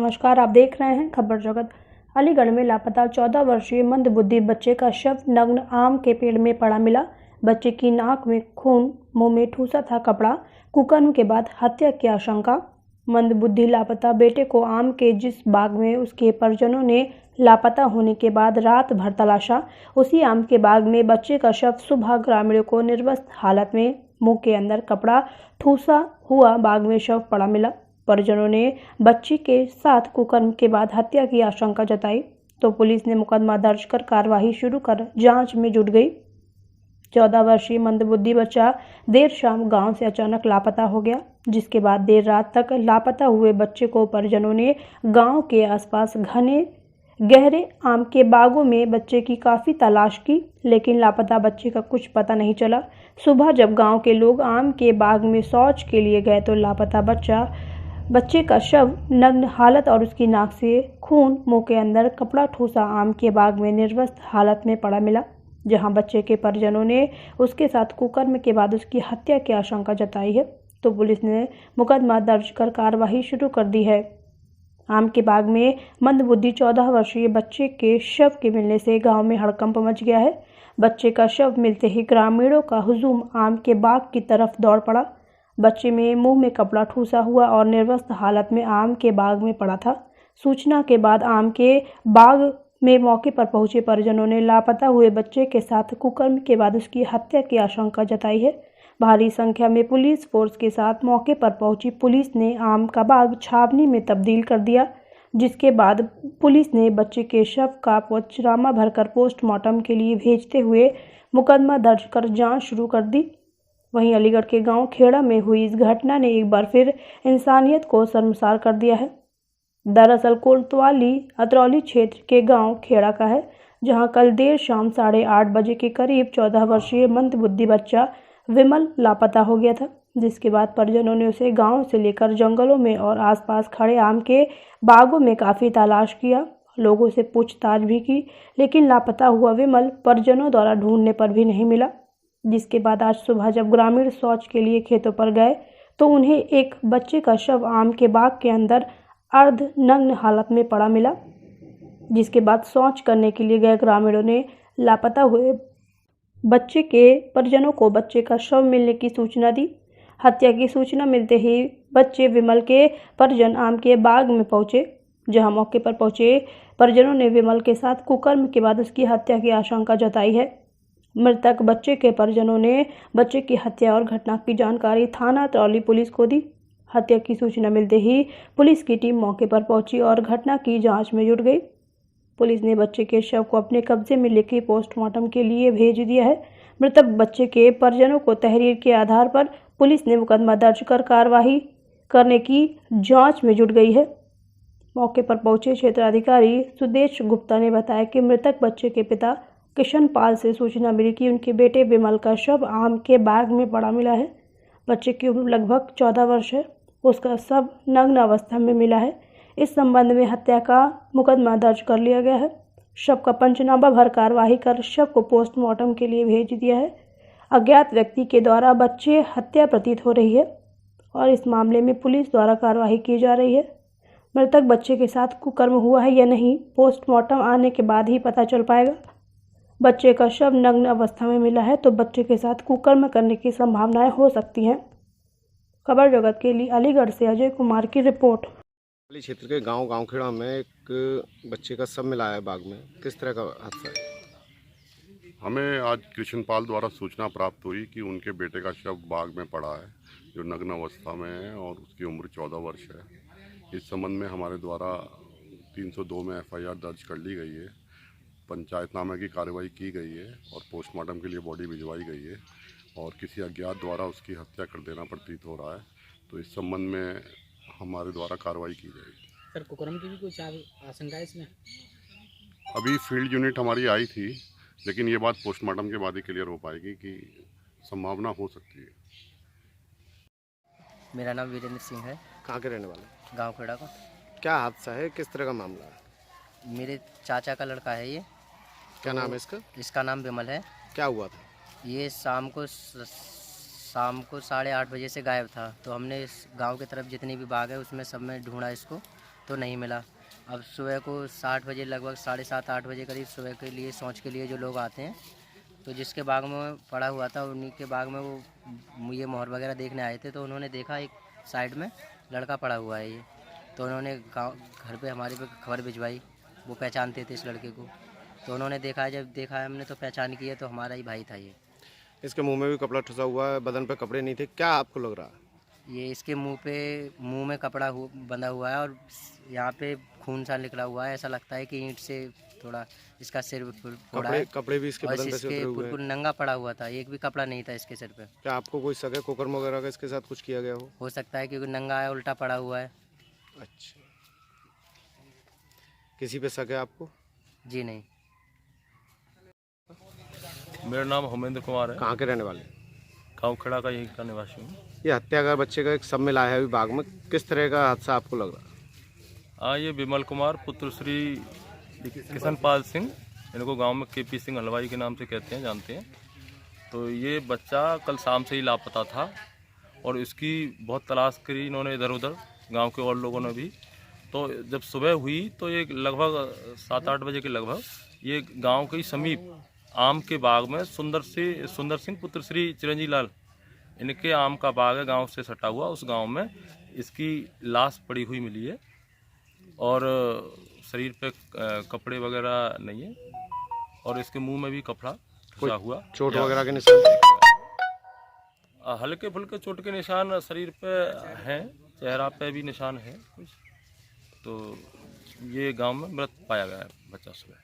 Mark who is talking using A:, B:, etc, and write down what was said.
A: नमस्कार, आप देख रहे हैं खबर जगत। अलीगढ़ में लापता 14 वर्षीय मंदबुद्धि बच्चे का शव नग्न आम के पेड़ में पड़ा मिला। बच्चे की नाक में खून, मुंह में ठूसा था कपड़ा। कुकर्म के बाद हत्या की आशंका। मंदबुद्धि लापता बेटे को आम के जिस बाग में उसके परिजनों ने लापता होने के बाद रात भर तलाशा, उसी आम के बाग में बच्चे का शव सुबह ग्रामीणों को निर्वस्त्र हालत में मुंह के अंदर कपड़ा ठूसा हुआ बाग में शव पड़ा मिला। परिजनों ने बच्ची के साथ कुकर्म के बाद हत्या की आशंका जताई तो पुलिस ने मुकदमा दर्ज कर कार्रवाई शुरू कर जांच में जुट गई। 14 वर्षीय मंदबुद्धि बच्चा देर शाम गांव से अचानक लापता हो गया, जिसके बाद देर रात तक लापता हुए बच्चे को परिजनों ने गांव के आसपास घने गहरे आम के बागों में बच्चे की काफी तलाश की, लेकिन लापता बच्चे का कुछ पता नहीं चला। सुबह जब गांव के लोग आम के बाग में शौच के लिए गए तो लापता बच्चे का शव नग्न हालत और उसकी नाक से खून, मुंह के अंदर कपड़ा ठूसा आम के बाग में निर्वस्त्र हालत में पड़ा मिला, जहां बच्चे के परिजनों ने उसके साथ कुकर्म के बाद उसकी हत्या की आशंका जताई है तो पुलिस ने मुकदमा दर्ज कर कार्रवाई शुरू कर दी है। आम के बाग में मंदबुद्धि 14 वर्षीय बच्चे के शव के मिलने से गांव में हड़कंप मच गया है। बच्चे का शव मिलते ही ग्रामीणों का हुजूम आम के बाग की तरफ दौड़ पड़ा। बच्चे में मुंह में कपड़ा ठूसा हुआ और निर्वस्त्र हालत में आम के बाग में पड़ा था। सूचना के बाद आम के बाग में मौके पर पहुंचे परिजनों ने लापता हुए बच्चे के साथ कुकर्म के बाद उसकी हत्या की आशंका जताई है। भारी संख्या में पुलिस फोर्स के साथ मौके पर पहुंची पुलिस ने आम का बाग छावनी में तब्दील कर दिया, जिसके बाद पुलिस ने बच्चे के शव का पंचनामा भरकर पोस्टमार्टम के लिए भेजते हुए मुकदमा दर्ज कर जांच शुरू कर दी। वहीं अलीगढ़ के गांव खेड़ा में हुई इस घटना ने एक बार फिर इंसानियत को शर्मसार कर दिया है। दरअसल कोतवाली अतरौली क्षेत्र के गांव खेड़ा का है, जहां कल देर शाम 8:30 बजे के करीब 14 वर्षीय मंदबुद्धि बच्चा विमल लापता हो गया था, जिसके बाद परिजनों ने उसे गांव से लेकर जंगलों में और आसपास खड़े आम के बागों में काफी तलाश किया, लोगों से पूछताछ भी की, लेकिन लापता हुआ विमल परिजनों द्वारा ढूंढने पर भी नहीं मिला। जिसके बाद आज सुबह जब ग्रामीण शौच के लिए खेतों पर गए तो उन्हें एक बच्चे का शव आम के बाग के अंदर अर्ध नग्न हालत में पड़ा मिला। जिसके बाद शौच करने के लिए गए ग्रामीणों ने लापता हुए बच्चे के परिजनों को बच्चे का शव मिलने की सूचना दी। हत्या की सूचना मिलते ही बच्चे विमल के परिजन आम के बाग में पहुंचे, जहां मौके पर पहुंचे परिजनों ने विमल के साथ कुकर्म के बाद उसकी हत्या की आशंका जताई है। मृतक बच्चे के परिजनों ने बच्चे की हत्या और घटना की जानकारी थाना अतरौली पुलिस को दी। हत्या की सूचना मिलते ही पुलिस की टीम मौके पर पहुंची और घटना की जांच में जुट गई। पुलिस ने बच्चे के शव को अपने कब्जे में लेकर पोस्टमार्टम के लिए भेज दिया है। मृतक बच्चे के परिजनों को तहरीर के आधार पर पुलिस ने मुकदमा दर्ज कर कार्रवाई करने की जांच में जुट गई है। मौके पर पहुंचे क्षेत्राधिकारी सुदेश गुप्ता ने बताया कि मृतक बच्चे के पिता किशन पाल से सूचना मिली कि उनके बेटे विमल का शव आम के बाग में पड़ा मिला है। बच्चे की उम्र लगभग 14 वर्ष है। उसका शव नग्न अवस्था में मिला है। इस संबंध में हत्या का मुकदमा दर्ज कर लिया गया है। शव का पंचनामा भर कार्रवाई कर शव को पोस्टमार्टम के लिए भेज दिया है। अज्ञात व्यक्ति के द्वारा बच्चे हत्या प्रतीत हो रही है और इस मामले में पुलिस द्वारा कार्रवाई की जा रही है। मृतक बच्चे के साथ कुकर्म हुआ है या नहीं, पोस्टमार्टम आने के बाद ही पता चल पाएगा। बच्चे का शव नग्न अवस्था में मिला है तो बच्चे के साथ कुकर्म करने की संभावनाएं हो सकती हैं। खबर जगत के लिए अलीगढ़ से अजय कुमार की रिपोर्ट।
B: क्षेत्र के गांव खेड़ा में एक बच्चे का शव मिला है बाग में, किस तरह का हादसा है?
C: हमें आज कृष्णपाल द्वारा सूचना प्राप्त हुई कि उनके बेटे का शव बाग में पड़ा है, जो नग्न अवस्था में है और उसकी उम्र 14 वर्ष है। इस संबंध में हमारे द्वारा 302 में FIR दर्ज कर ली गई है। पंचायतनामे की कार्रवाई की गई है और पोस्टमार्टम के लिए बॉडी भिजवाई गई है और किसी अज्ञात द्वारा उसकी हत्या कर देना प्रतीत हो रहा है, तो इस संबंध में हमारे द्वारा कार्रवाई की जाएगी।
D: सर, कुकर्म की भी कुछ आशंका है इसमें?
C: अभी फील्ड यूनिट हमारी आई थी, लेकिन ये बात पोस्टमार्टम के बाद ही क्लियर हो पाएगी कि संभावना हो सकती है।
E: मेरा नाम वीरेंद्र सिंह है।
B: कहाँ के रहने वाले?
E: गांव खेड़ा का।
B: क्या हादसा है, किस तरह का मामला है?
E: मेरे चाचा का लड़का है ये।
B: क्या नाम है इसका?
E: इसका नाम विमल है।
B: क्या हुआ था?
E: ये शाम को 8:30 बजे से गायब था, तो हमने इस गांव की तरफ जितनी भी बाग है उसमें सब में ढूंढा इसको, तो नहीं मिला। अब सुबह को 60 बजे लगभग 7:30-8 बजे करीब सुबह के लिए शौच के लिए जो लोग आते हैं, तो जिसके बाग में पड़ा हुआ था उन्हीं के बाग में वो ये मोहर वगैरह देखने आए थे, तो उन्होंने देखा एक साइड में लड़का पड़ा हुआ है ये। तो उन्होंने गाँव घर पे हमारे पे खबर भिजवाई, वो पहचानते थे इस लड़के को। तो उन्होंने देखा, जब देखा हमने तो पहचान की है, तो हमारा ही भाई था ये।
B: इसके मुंह में भी कपड़ा ठुसा हुआ है, बदन पे कपड़े नहीं थे, क्या आपको लग रहा है?
E: ये इसके मुंह में कपड़ा बंधा हुआ है और यहाँ पे खून सा निकला हुआ है। ऐसा लगता है कि ईंट से थोड़ा इसका सिर फोड़ा है
B: कपड़े भी इसके
E: और
B: बदन पे से
E: इसके
B: उतरे हुए
E: बिल्कुल
B: हैं।
E: नंगा पड़ा हुआ था, एक भी कपड़ा नहीं था इसके सिर पे।
B: क्या आपको कोई शक है कुकर्म वगैरह का इसके साथ कुछ किया गया हो?
E: सकता है क्योंकि नंगा है, उल्टा पड़ा हुआ है।
B: अच्छा, किसी पे शक है आपको?
E: जी नहीं।
F: मेरा नाम होमेंद्र कुमार है,
B: कहाँ के रहने वाले?
F: गाँव खेड़ा का यहीं का निवासी हूँ।
B: ये हत्याकार बच्चे का एक शव मिला है अभी बाग में, किस तरह का हादसा आपको लग रहा है?
F: ये विमल कुमार पुत्र श्री किशनपाल सिंह, इनको गांव में केपी सिंह हलवाई के नाम से कहते हैं, जानते हैं। तो ये बच्चा कल शाम से ही लापता था और इसकी बहुत तलाश करी इन्होंने, इधर उधर गांव के और लोगों ने भी। तो जब सुबह हुई तो ये लगभग 7-8 बजे के लगभग ये गांव के समीप आम के बाग में सुंदर सिंह पुत्र श्री चिरंजीव लाल, इनके आम का बाग है गांव से सटा हुआ, उस गांव में इसकी लाश पड़ी हुई मिली है और शरीर पे कपड़े वगैरह नहीं है और इसके मुंह में भी कपड़ा घुसा हुआ।
B: चोट वगैरह के निशान?
F: हल्के फुल्के चोट के निशान शरीर पे हैं, चेहरा पे भी निशान है कुछ। तो ये गांव में मृत पाया गया है बच्चा सुबह।